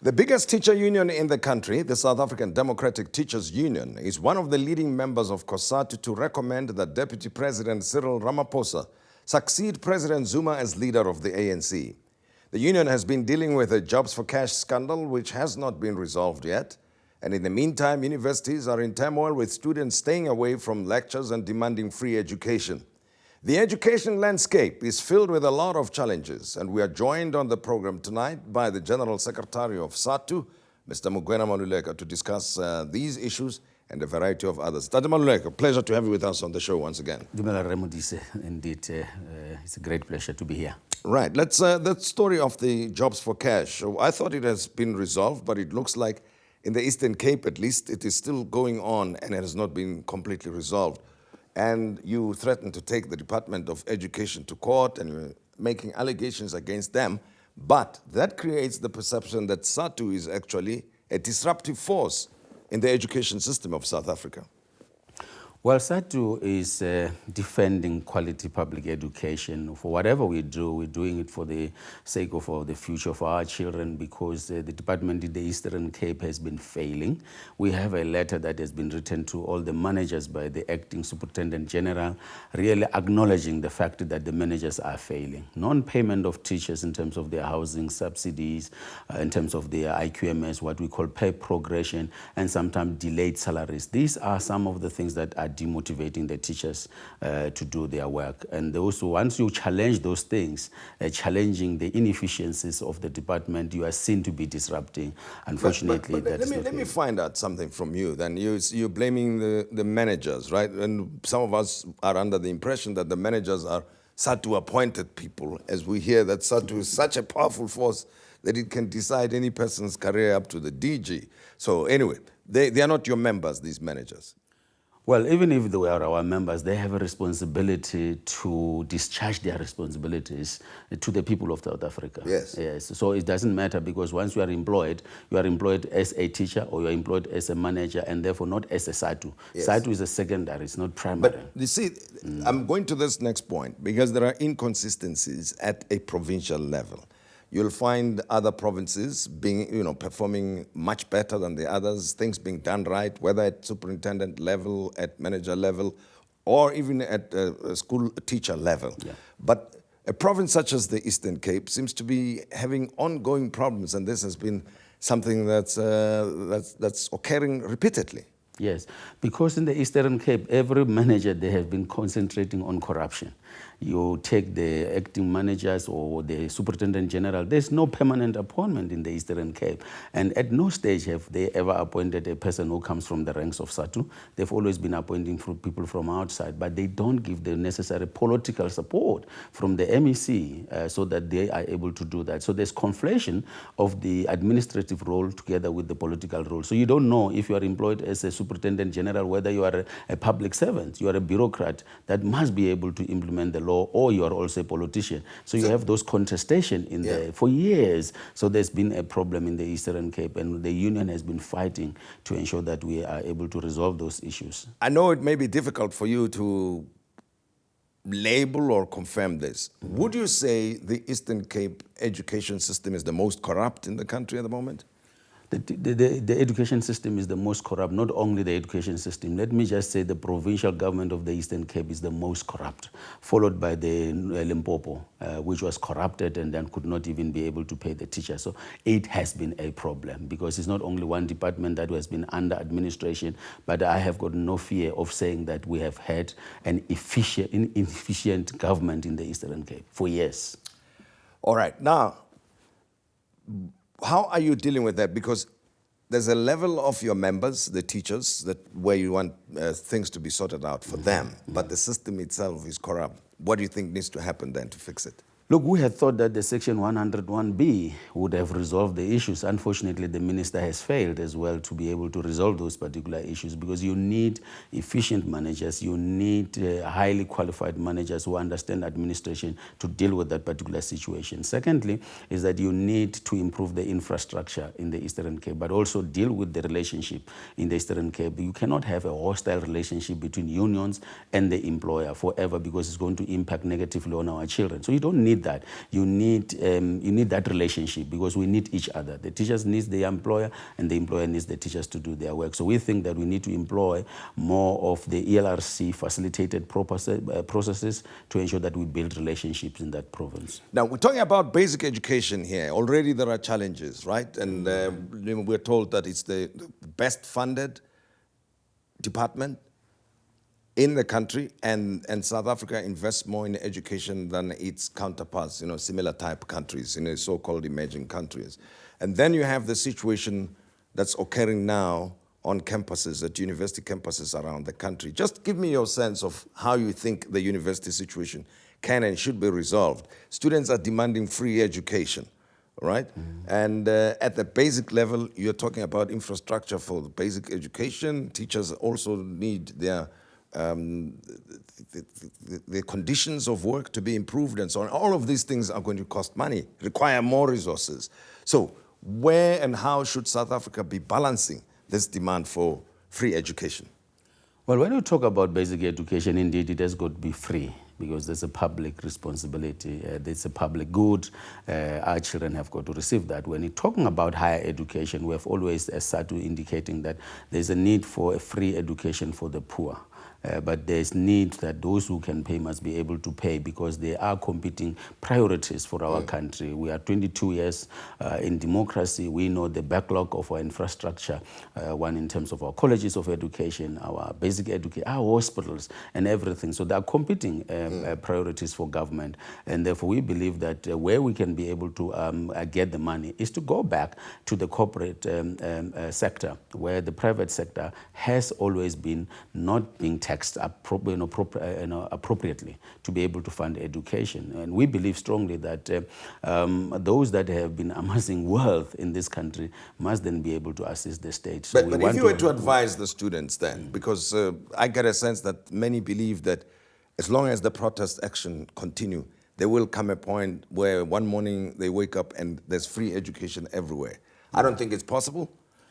The biggest teacher union in the country, the South African Democratic Teachers Union, is one of the leading members of COSATU to recommend that Deputy President Cyril Ramaphosa succeed President Zuma as leader of the ANC. The union has been dealing with a Jobs for Cash scandal which has not been resolved yet. And in the meantime, universities are in turmoil with students staying away from lectures and demanding free education. The education landscape is filled with a lot of challenges, and we are joined on the program tonight by the General Secretary of SADTU, Mr. Mugwena Maluleke, to discuss these issues and a variety of others. Dr. Maluleke, pleasure to have you with us on the show once again. Modise, indeed, it's a great pleasure to be here. Right, let's that story of the Jobs for Cash. I thought it has been resolved, but it looks like in the Eastern Cape, at least, it is still going on and it has not been completely resolved. And you threatened to take the Department of Education to court and you're making allegations against them. But that creates the perception that SADTU is actually a disruptive force in the education system of South Africa. Well, SADTU is defending quality public education. For whatever we do, we're doing it for the sake of the future of our children, because the department in the Eastern Cape has been failing. We have a letter that has been written to all the managers by the acting superintendent general, really acknowledging the fact that the managers are failing. Non-payment of teachers in terms of their housing subsidies, in terms of their IQMS, what we call pay progression, and sometimes delayed salaries. These are some of the things that are demotivating the teachers to do their work. And also, once you challenge those things, challenging the inefficiencies of the department, you are seen to be disrupting. Unfortunately, let me find out something from you. Then you're blaming the managers, right? And some of us are under the impression that the managers are SADTU appointed people, as we hear that SADTU is such a powerful force that it can decide any person's career up to the DG. So anyway, they are not your members, these managers. Well, even if they are our members, they have a responsibility to discharge their responsibilities to the people of South Africa. Yes. Yes. So it doesn't matter, because once you are employed as a teacher or you are employed as a manager, and therefore not as a SADTU. Yes. SADTU is a secondary, it's not primary. But you see, I'm going to this next point because there are inconsistencies at a provincial level. You'll find other provinces being, performing much better than the others, things being done right, whether at superintendent level, at manager level, or even at a school teacher level. Yeah. But a province such as the Eastern Cape seems to be having ongoing problems, and this has been something that's occurring repeatedly. Yes, because in the Eastern Cape, every manager, they have been concentrating on corruption. You take the acting managers or the superintendent general, there's no permanent appointment in the Eastern Cape. And at no stage have they ever appointed a person who comes from the ranks of SADTU. They've always been appointing people from outside, but they don't give the necessary political support from the MEC so that they are able to do that. So there's conflation of the administrative role together with the political role. So you don't know if you are employed as a superintendent general, whether you are a public servant, you are a bureaucrat that must be able to implement the law, or you are also a politician. So you have those contestation in there for years. So there's been a problem in the Eastern Cape, and the union has been fighting to ensure that we are able to resolve those issues. I know it may be difficult for you to label or confirm this. Would you say the Eastern Cape education system is the most corrupt in the country at the moment? The education system is the most corrupt, not only the education system. Let me just say the provincial government of the Eastern Cape is the most corrupt, followed by the Limpopo, which was corrupted and then could not even be able to pay the teachers. So it has been a problem, because it's not only one department that has been under administration, but I have got no fear of saying that we have had an inefficient government in the Eastern Cape for years. All right. Now, how are you dealing with that? Because there's a level of your members, the teachers, where you want things to be sorted out for them, but the system itself is corrupt. What do you think needs to happen then to fix it? Look, we had thought that the Section 101B would have resolved the issues. Unfortunately, the minister has failed as well to be able to resolve those particular issues, because you need efficient managers, you need highly qualified managers who understand administration to deal with that particular situation. Secondly, is that you need to improve the infrastructure in the Eastern Cape, but also deal with the relationship in the Eastern Cape. You cannot have a hostile relationship between unions and the employer forever, because it's going to impact negatively on our children. So you don't need need that. You need that relationship because we need each other. The teachers need the employer and the employer needs the teachers to do their work. So we think that we need to employ more of the ELRC facilitated processes to ensure that we build relationships in that province. Now, we're talking about basic education here. Already there are challenges, right? And we're told that it's the best funded department in the country, and South Africa invests more in education than its counterparts, similar type countries, so-called emerging countries. And then you have the situation that's occurring now on campuses, at university campuses around the country. Just give me your sense of how you think the university situation can and should be resolved. Students are demanding free education, right? And at the basic level, you're talking about infrastructure for the basic education. Teachers also need their the conditions of work to be improved and so on. All of these things are going to cost money, require more resources. So where and how should South Africa be balancing this demand for free education? Well, when you talk about basic education, indeed, it has got to be free because there's a public responsibility, there's a public good. Our children have got to receive that. When you're talking about higher education, we have always, as SADTU, indicating that there's a need for a free education for the poor. But there's need that those who can pay must be able to pay because they are competing priorities for our country. We are 22 years in democracy. We know the backlog of our infrastructure, one in terms of our colleges of education, our basic education, our hospitals and everything. So there are competing priorities for government. And therefore we believe that where we can be able to get the money is to go back to the corporate sector, where the private sector has always been not being taxed appropriately to be able to fund education. And we believe strongly that those that have been amassing wealth in this country must then be able to assist the state. So but if you were to advise the students then, because I get a sense that many believe that as long as the protest action continue, there will come a point where one morning they wake up and there's free education everywhere. I don't think it's possible.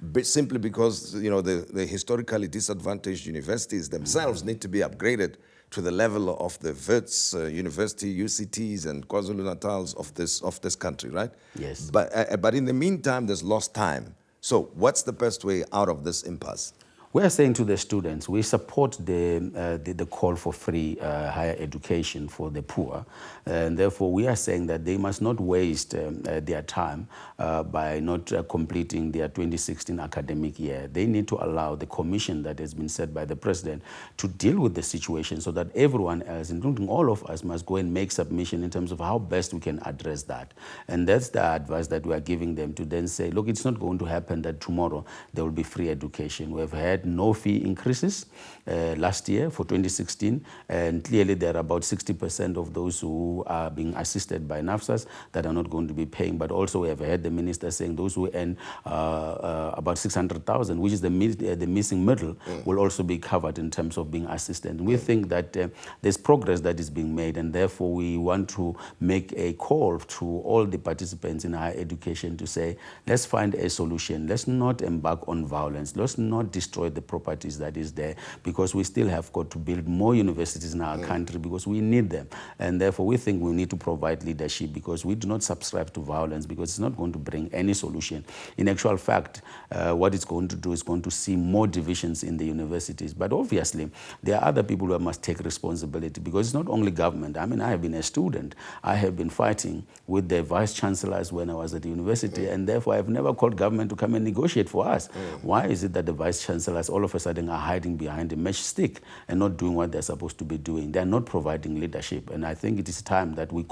But simply because the historically disadvantaged universities themselves need to be upgraded to the level of the Wits, University, UCTs, and KwaZulu-Natals of this country, right? Yes. But in the meantime, there's lost time. So what's the best way out of this impasse? We are saying to the students, we support the call for free higher education for the poor. And therefore, we are saying that they must not waste their time by not completing their 2016 academic year. They need to allow the commission that has been set by the president to deal with the situation so that everyone else, including all of us, must go and make submission in terms of how best we can address that. And that's the advice that we are giving them to then say, look, it's not going to happen that tomorrow there will be free education. We have had no fee increases last year for 2016, and clearly there are about 60% of those who are being assisted by NAFSAs that are not going to be paying. But also we have heard the minister saying those who earn about 600,000, which is the missing middle, will also be covered in terms of being assisted. And we think that there's progress that is being made, and therefore we want to make a call to all the participants in higher education to say, let's find a solution. Let's not embark on violence. Let's not destroy the properties that is there, because we still have got to build more universities in our country because we need them. And therefore we think we need to provide leadership because we do not subscribe to violence because it's not going to bring any solution. In actual fact, what it's going to do is going to see more divisions in the universities. But obviously, there are other people who must take responsibility because it's not only government. I mean, I have been a student. I have been fighting with the vice chancellors when I was at the university, and therefore I've never called government to come and negotiate for us. Why is it that the vice chancellors all of a sudden are hiding behind a mesh stick and not doing what they're supposed to be doing? They're not providing leadership. And I think it is time that we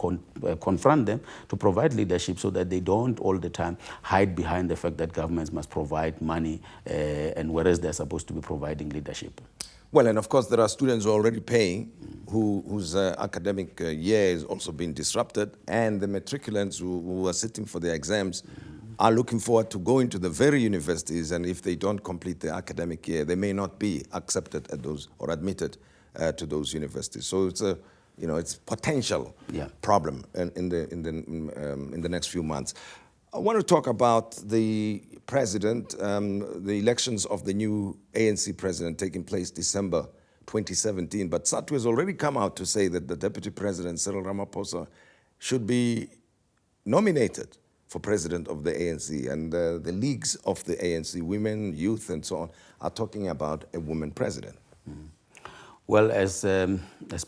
confront them to provide leadership so that they don't all the time hide behind the fact that governments must provide money and whereas they're supposed to be providing leadership. Well, and of course there are students who are already paying whose academic year has also been disrupted, and the matriculants who are sitting for their exams are looking forward to going to the very universities, and if they don't complete their academic year, they may not be accepted at those or admitted to those universities. So it's a, it's potential problem in the next few months. I want to talk about the president, the elections of the new ANC president taking place December 2017. But SADTU has already come out to say that the deputy president, Cyril Ramaphosa, should be nominated for president of the ANC, and the leagues of the ANC, women, youth, and so on, are talking about a woman president. Well, as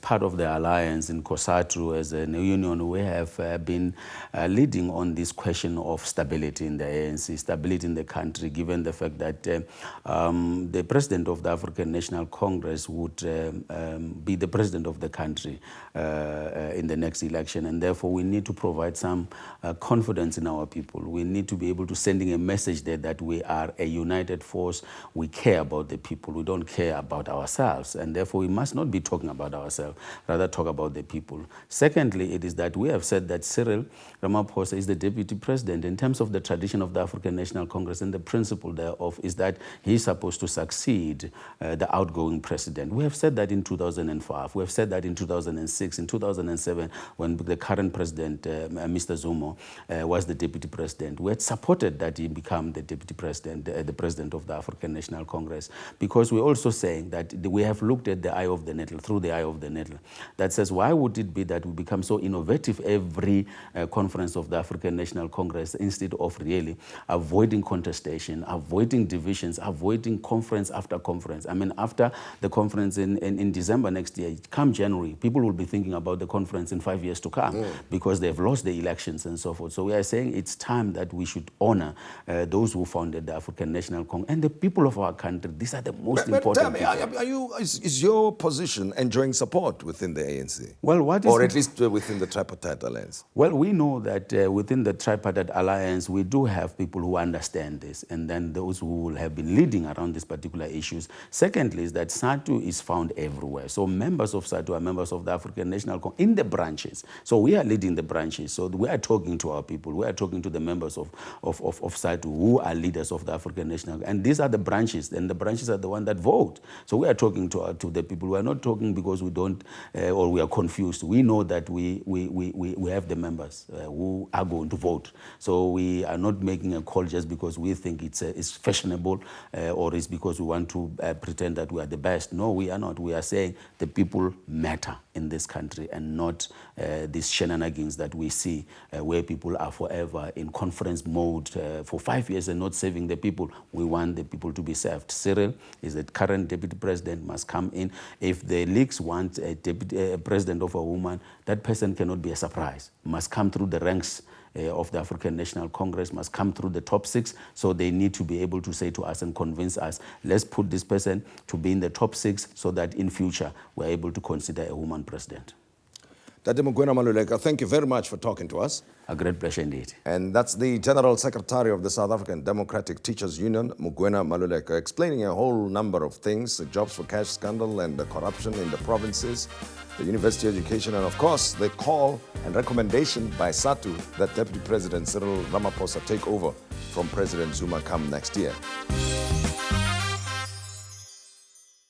part of the alliance in COSATU, as a new union, we have been leading on this question of stability in the ANC, stability in the country, given the fact that the president of the African National Congress would be the president of the country in the next election, and therefore we need to provide some confidence in our people. We need to be able to sending a message there that we are a united force. We care about the people. We don't care about ourselves, and therefore we must not be talking about ourselves, rather talk about the people. Secondly, it is that we have said that Cyril Ramaphosa is the deputy president in terms of the tradition of the African National Congress, and the principle thereof is that he is supposed to succeed the outgoing president. We have said that in 2005, we have said that in 2006, in 2007, when the current president, Mr. Zuma, was the deputy president. We had supported that he become the deputy president, the president of the African National Congress, because we're also saying that we have looked at the eye of the nettle, through the eye of the nettle, that says, why would it be that we become so innovative every conference of the African National Congress, instead of really avoiding contestation, avoiding divisions, avoiding conference after conference? I mean, after the conference in December next year, come January, people will be thinking about the conference in 5 years to come, because they've lost the elections and so forth. So we are saying it's time that we should honor those who founded the African National Congress and the people of our country. These are the most important people. Is your position enjoying support within the ANC? Well, what is or at least within the tripartite alliance? Well, we know that within the tripartite alliance, we do have people who understand this, and then those who will have been leading around these particular issues. Secondly, is that SADTU is found everywhere. So members of SADTU are members of the African National Congress in the branches. So we are leading the branches. So we are talking to our people. We are talking to the members of SADTU who are leaders of the African National. And these are the branches, and the branches are the ones that vote. So we are talking to the people. We are not talking because we don't, or we are confused. We know that we have the members who are going to vote. So we are not making a call just because we think it's fashionable or it's because we want to pretend that we are the best. No, we are not. We are saying the people matter in this country, and not these shenanigans that we see where people are forever in conference mode for 5 years and not serving the people. We want the people to be served. Cyril is the current deputy president, must come in. If the leagues want a president of a woman, that person cannot be a surprise. Must come through the ranks of the African National Congress, must come through the top 6. So they need to be able to say to us and convince us, let's put this person to be in the top 6 so that in future we're able to consider a woman president. Dr. Mugwena Maluleke, thank you very much for talking to us. A great pleasure indeed. And that's the General Secretary of the South African Democratic Teachers Union, Mugwena Maluleke, explaining a whole number of things, the jobs for cash scandal and the corruption in the provinces, the university education, and of course, the call and recommendation by SADTU that Deputy President Cyril Ramaphosa take over from President Zuma come next year.